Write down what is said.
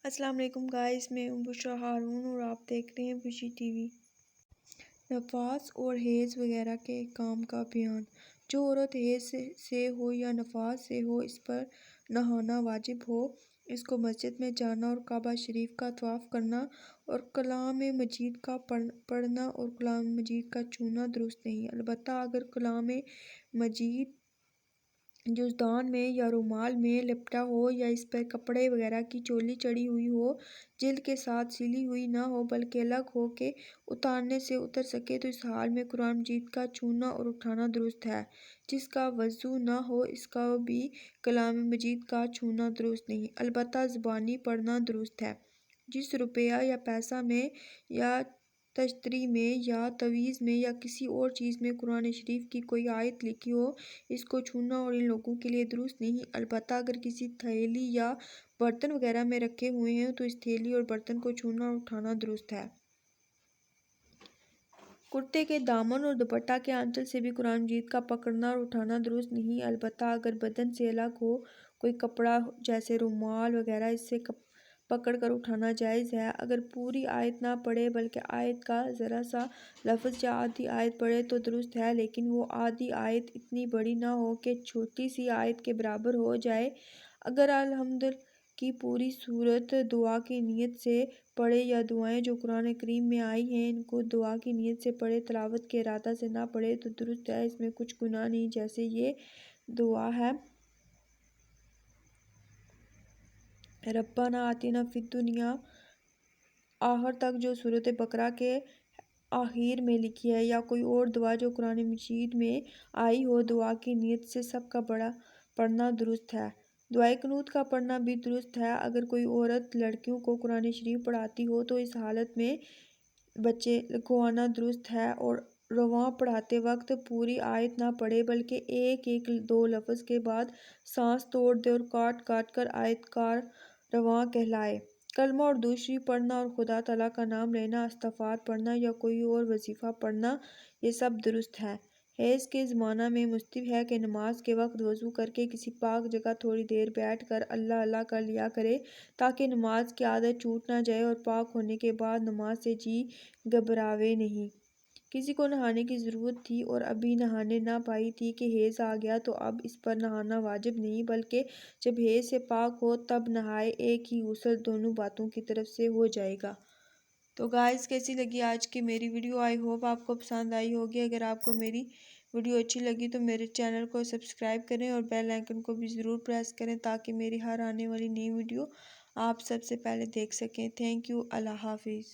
السلام علیکم گائز، میں ہوں بشریٰ ہارون اور آپ دیکھ رہے ہیں بشی ٹی وی۔ نفاس اور حیض وغیرہ کے احکام کا بیان۔ جو عورت حیض سے ہو یا نفاس سے ہو اس پر نہانا واجب ہو۔ اس کو مسجد میں جانا اور کعبہ شریف کا طواف کرنا اور کلام مجید کا پڑھنا اور کلام مجید کا چھونا درست نہیں، البتہ اگر کلام مجید جزدان میں یا رومال میں لپٹا ہو یا اس پر کپڑے وغیرہ کی چولی چڑھی ہوئی ہو، جلد کے ساتھ سلی ہوئی نہ ہو بلکہ الگ ہو کہ اتارنے سے اتر سکے، تو اس حال میں قرآن مجید کا چھونا اور اٹھانا درست ہے۔ جس کا وضو نہ ہو اس کا بھی کلام مجید کا چھونا درست نہیں، البتہ زبانی پڑھنا درست ہے۔ جس روپیہ یا پیسہ میں یا تشتری میں یا تعویذ میں یا کسی اور چیز میں قرآن شریف کی کوئی آیت لکھی ہو، اس کو چھونا اور ان لوگوں کے لیے درست نہیں، البتہ اگر کسی تھیلی یا برتن وغیرہ میں رکھے ہوئے ہیں تو اس تھیلی اور برتن کو چھونا اور اٹھانا درست ہے۔ کرتے کے دامن اور دوپٹہ کے آنچل سے بھی قرآن مجید کا پکڑنا اور اٹھانا درست نہیں، البتہ اگر بدن سے الگ ہو کوئی کپڑا جیسے رومال وغیرہ، اس سے پکڑ کر اٹھانا جائز ہے۔ اگر پوری آیت نہ پڑھے بلکہ آیت کا ذرا سا لفظ یا آدھی آیت پڑھے تو درست ہے، لیکن وہ آدھی آیت اتنی بڑی نہ ہو کہ چھوٹی سی آیت کے برابر ہو جائے۔ اگر الحمد کی پوری سورت دعا کی نیت سے پڑھے یا دعائیں جو قرآن کریم میں آئی ہیں ان کو دعا کی نیت سے پڑھے، تلاوت کے ارادہ سے نہ پڑھے تو درست ہے، اس میں کچھ گناہ نہیں۔ جیسے یہ دعا ہے: ربنا آتنا فی الدنیا، آخر تک جو سورۃ بقرہ کے آخر میں لکھی ہے، یا کوئی اور دعا جو قرآن مجید میں آئی ہو، دعا کی نیت سے سب کا پڑھنا درست ہے۔ دعائے قنوت کا پڑھنا بھی درست ہے۔ اگر کوئی عورت لڑکیوں کو قرآن شریف پڑھاتی ہو تو اس حالت میں بچے لکھوانا درست ہے اور رواں پڑھاتے وقت پوری آیت نہ پڑھے بلکہ ایک ایک دو لفظ کے بعد سانس توڑ دے اور کاٹ کاٹ کر آیت کا رواں کہلائے۔ کلمہ اور درود شریف پڑھنا اور خدا تعالیٰ کا نام لینا، استغفار پڑھنا یا کوئی اور وظیفہ پڑھنا، یہ سب درست ہے۔ حیض کے زمانہ میں مستحب ہے کہ نماز کے وقت وضو کر کے کسی پاک جگہ تھوڑی دیر بیٹھ کر اللہ اللہ کر لیا کرے تاکہ نماز کی عادت چھوٹ نہ جائے اور پاک ہونے کے بعد نماز سے جی گھبراوے نہیں۔ کسی کو نہانے کی ضرورت تھی اور ابھی نہانے نہ پائی تھی کہ حیض آ گیا تو اب اس پر نہانا واجب نہیں بلکہ جب حیض سے پاک ہو تب نہائے، ایک ہی غسل دونوں باتوں کی طرف سے ہو جائے گا۔ تو گائز، کیسی لگی آج کی میری ویڈیو؟ آئی ہوپ آپ کو پسند آئی ہوگی۔ اگر آپ کو میری ویڈیو اچھی لگی تو میرے چینل کو سبسکرائب کریں اور بیل آئیکن کو بھی ضرور پریس کریں تاکہ میری ہر آنے والی نئی ویڈیو آپ سب سے پہلے دیکھ سکیں۔ تھینک یو، اللہ حافظ۔